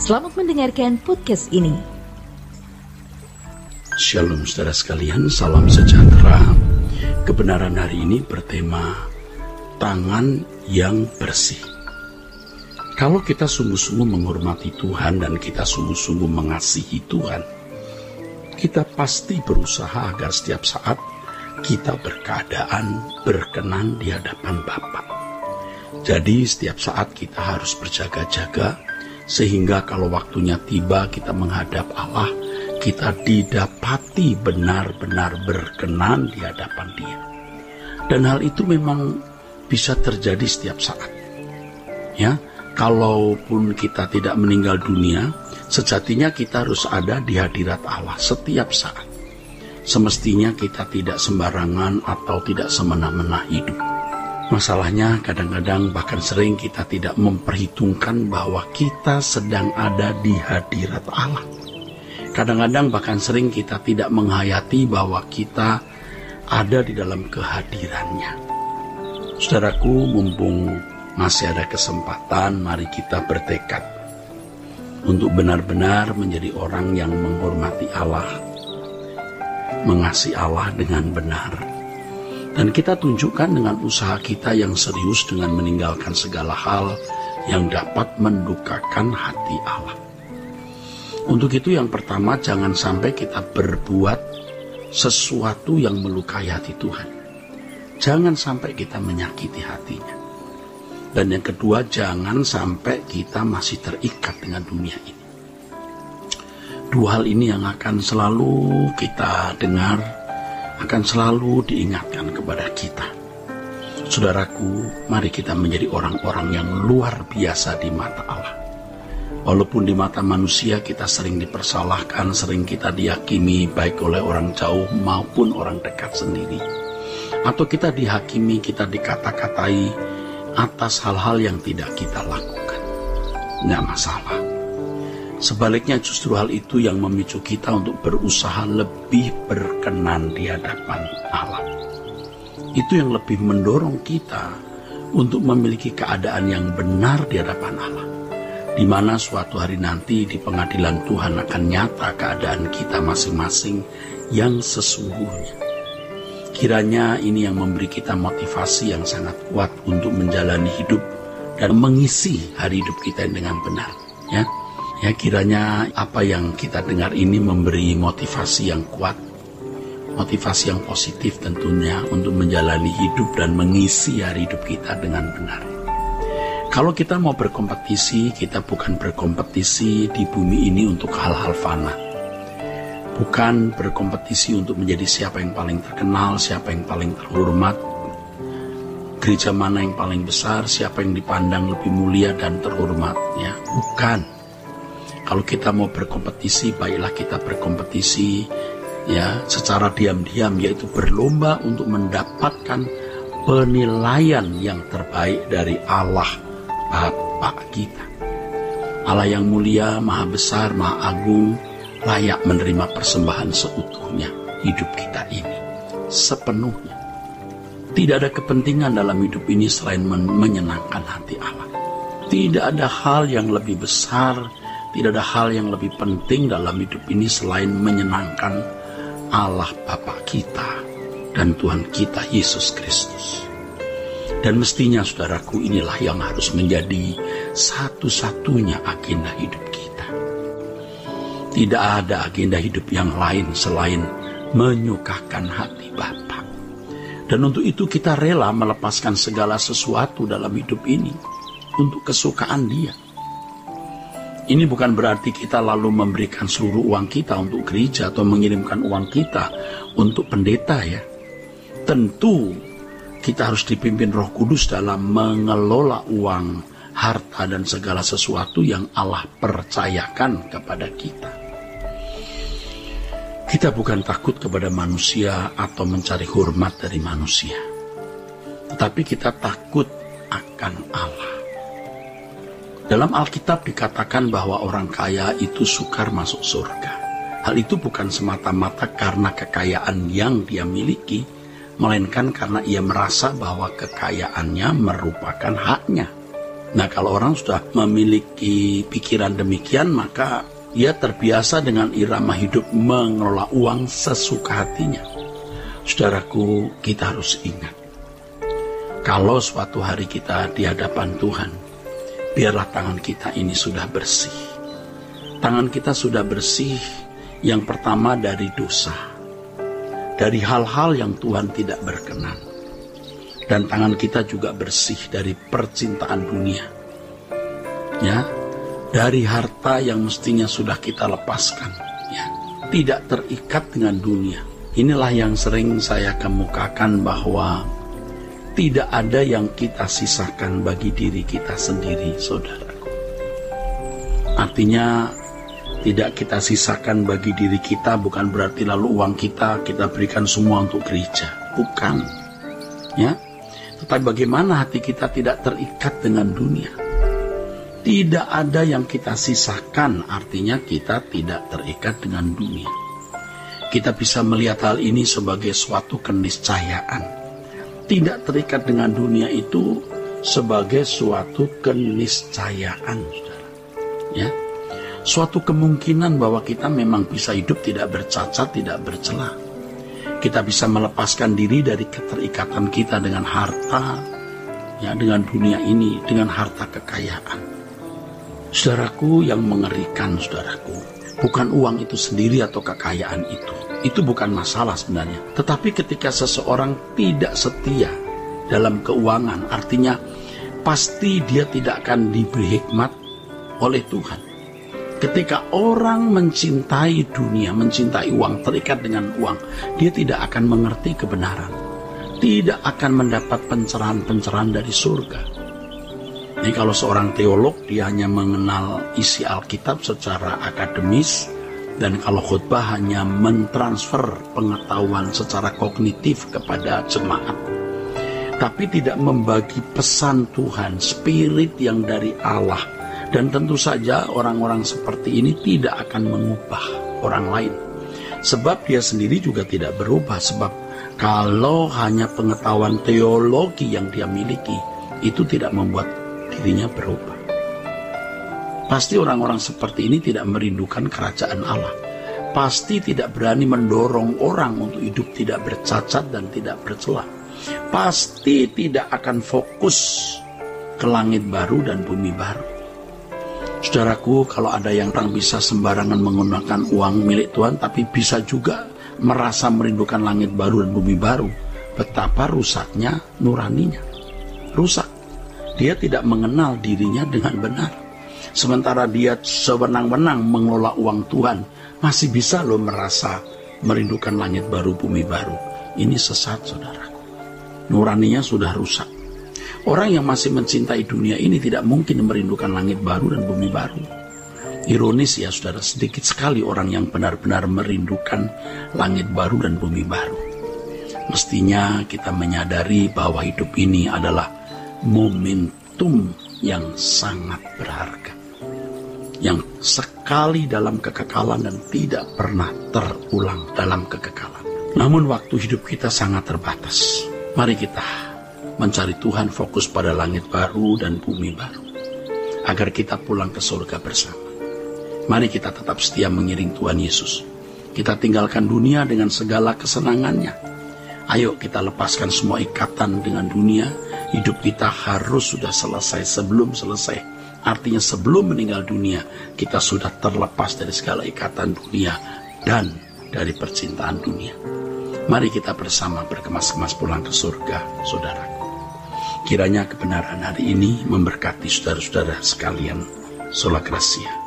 Selamat mendengarkan podcast ini. Shalom saudara sekalian, salam sejahtera. Kebenaran hari ini bertema tangan yang bersih. Kalau kita sungguh-sungguh menghormati Tuhan dan kita sungguh-sungguh mengasihi Tuhan, kita pasti berusaha agar setiap saat kita berkeadaan berkenan di hadapan Bapa. Jadi setiap saat kita harus berjaga-jaga, sehingga kalau waktunya tiba kita menghadap Allah, kita didapati benar-benar berkenan di hadapan Dia. Dan hal itu memang bisa terjadi setiap saat. Ya, kalaupun kita tidak meninggal dunia, sejatinya kita harus ada di hadirat Allah setiap saat. Semestinya kita tidak sembarangan atau tidak semena-mena hidup. Masalahnya kadang-kadang bahkan sering kita tidak memperhitungkan bahwa kita sedang ada di hadirat Allah. Kadang-kadang bahkan sering kita tidak menghayati bahwa kita ada di dalam kehadirannya. Saudaraku, mumpung masih ada kesempatan, mari kita bertekad untuk benar-benar menjadi orang yang menghormati Allah, mengasihi Allah dengan benar. Dan kita tunjukkan dengan usaha kita yang serius dengan meninggalkan segala hal yang dapat mendukakan hati Allah. Untuk itu yang pertama, jangan sampai kita berbuat sesuatu yang melukai hati Tuhan. Jangan sampai kita menyakiti hatinya. Dan yang kedua, jangan sampai kita masih terikat dengan dunia ini. Dua hal ini yang akan selalu kita dengar, akan selalu diingatkan kepada kita. Saudaraku, mari kita menjadi orang-orang yang luar biasa di mata Allah. Walaupun di mata manusia kita sering dipersalahkan, sering kita dihakimi baik oleh orang jauh maupun orang dekat sendiri. Atau kita dihakimi, kita dikata-katai atas hal-hal yang tidak kita lakukan. Nggak masalah. Sebaliknya justru hal itu yang memicu kita untuk berusaha lebih berkenan di hadapan Allah. Itu yang lebih mendorong kita untuk memiliki keadaan yang benar di hadapan Allah. Di mana suatu hari nanti di pengadilan Tuhan akan nyata keadaan kita masing-masing yang sesungguhnya. Kiranya ini yang memberi kita motivasi yang sangat kuat untuk menjalani hidup dan mengisi hari hidup kita dengan benar. Ya, kiranya apa yang kita dengar ini memberi motivasi yang kuat, motivasi yang positif tentunya untuk menjalani hidup dan mengisi hari hidup kita dengan benar. Kalau kita mau berkompetisi, kita bukan berkompetisi di bumi ini untuk hal-hal fana. Bukan berkompetisi untuk menjadi siapa yang paling terkenal, siapa yang paling terhormat, gereja mana yang paling besar, siapa yang dipandang lebih mulia dan terhormat. Ya, bukan. Kalau kita mau berkompetisi, baiklah kita berkompetisi ya secara diam-diam, yaitu berlomba untuk mendapatkan penilaian yang terbaik dari Allah Bapa kita. Allah yang mulia, maha besar, maha agung, layak menerima persembahan seutuhnya hidup kita ini, sepenuhnya. Tidak ada kepentingan dalam hidup ini selain menyenangkan hati Allah. Tidak ada hal yang lebih besar, tidak ada hal yang lebih penting dalam hidup ini selain menyenangkan Allah Bapa kita dan Tuhan kita Yesus Kristus. Dan mestinya saudaraku, inilah yang harus menjadi satu-satunya agenda hidup kita. Tidak ada agenda hidup yang lain selain menyukakan hati Bapa. Dan untuk itu kita rela melepaskan segala sesuatu dalam hidup ini untuk kesukaan Dia. Ini bukan berarti kita lalu memberikan seluruh uang kita untuk gereja atau mengirimkan uang kita untuk pendeta ya. Tentu kita harus dipimpin Roh Kudus dalam mengelola uang, harta dan segala sesuatu yang Allah percayakan kepada kita. Kita bukan takut kepada manusia atau mencari hormat dari manusia. Tetapi kita takut akan Allah. Dalam Alkitab dikatakan bahwa orang kaya itu sukar masuk surga. Hal itu bukan semata-mata karena kekayaan yang dia miliki, melainkan karena ia merasa bahwa kekayaannya merupakan haknya. Nah, kalau orang sudah memiliki pikiran demikian, maka ia terbiasa dengan irama hidup mengelola uang sesuka hatinya. Saudaraku, kita harus ingat, kalau suatu hari kita di hadapan Tuhan, biarlah tangan kita ini sudah bersih. Tangan kita sudah bersih, yang pertama dari dosa, dari hal-hal yang Tuhan tidak berkenan. Dan tangan kita juga bersih dari percintaan dunia, ya, dari harta yang mestinya sudah kita lepaskan, ya, tidak terikat dengan dunia. Inilah yang sering saya kemukakan, bahwa tidak ada yang kita sisakan bagi diri kita sendiri, saudaraku. Artinya tidak kita sisakan bagi diri kita bukan berarti lalu uang kita berikan semua untuk gereja, bukan, ya. Tetapi bagaimana hati kita tidak terikat dengan dunia. Tidak ada yang kita sisakan, artinya kita tidak terikat dengan dunia. Kita bisa melihat hal ini sebagai suatu keniscayaan. Tidak terikat dengan dunia itu sebagai suatu keniscayaan, saudara. Ya, suatu kemungkinan bahwa kita memang bisa hidup tidak bercacat, tidak bercela. Kita bisa melepaskan diri dari keterikatan kita dengan harta, ya, dengan dunia ini, dengan harta kekayaan. Saudaraku, yang mengerikan, saudaraku, bukan uang itu sendiri atau kekayaan itu bukan masalah sebenarnya. Tetapi ketika seseorang tidak setia dalam keuangan, artinya pasti dia tidak akan diberi hikmat oleh Tuhan. Ketika orang mencintai dunia, mencintai uang, terikat dengan uang, dia tidak akan mengerti kebenaran, tidak akan mendapat pencerahan-pencerahan dari surga. Ini kalau seorang teolog, dia hanya mengenal isi Alkitab secara akademis, dan kalau khotbah hanya mentransfer pengetahuan secara kognitif kepada jemaat, tapi tidak membagi pesan Tuhan, spirit yang dari Allah. Dan tentu saja orang-orang seperti ini tidak akan mengubah orang lain, sebab dia sendiri juga tidak berubah. Sebab kalau hanya pengetahuan teologi yang dia miliki, itu tidak membuat dirinya berubah. Pasti orang-orang seperti ini tidak merindukan kerajaan Allah. Pasti tidak berani mendorong orang untuk hidup tidak bercacat dan tidak bercela. Pasti tidak akan fokus ke langit baru dan bumi baru. Saudaraku, kalau ada yang orang bisa sembarangan menggunakan uang milik Tuhan, tapi bisa juga merasa merindukan langit baru dan bumi baru, betapa rusaknya nuraninya. Rusak. Dia tidak mengenal dirinya dengan benar. Sementara dia sewenang-wenang mengelola uang Tuhan, masih bisa loh merasa merindukan langit baru, bumi baru. Ini sesat, saudaraku. Nuraninya sudah rusak. Orang yang masih mencintai dunia ini tidak mungkin merindukan langit baru dan bumi baru. Ironis ya, saudara, sedikit sekali orang yang benar-benar merindukan langit baru dan bumi baru. Mestinya kita menyadari bahwa hidup ini adalah momentum yang sangat berharga, yang sekali dalam kekekalan dan tidak pernah terulang dalam kekekalan. Namun waktu hidup kita sangat terbatas. Mari kita mencari Tuhan, fokus pada langit baru dan bumi baru, agar kita pulang ke surga bersama. Mari kita tetap setia mengiring Tuhan Yesus. Kita tinggalkan dunia dengan segala kesenangannya. Ayo kita lepaskan semua ikatan dengan dunia. Hidup kita harus sudah selesai sebelum selesai. Artinya sebelum meninggal dunia, kita sudah terlepas dari segala ikatan dunia dan dari percintaan dunia. Mari kita bersama berkemas-kemas pulang ke surga, saudaraku. Kiranya kebenaran hari ini memberkati saudara-saudara sekalian. Sola Gracia.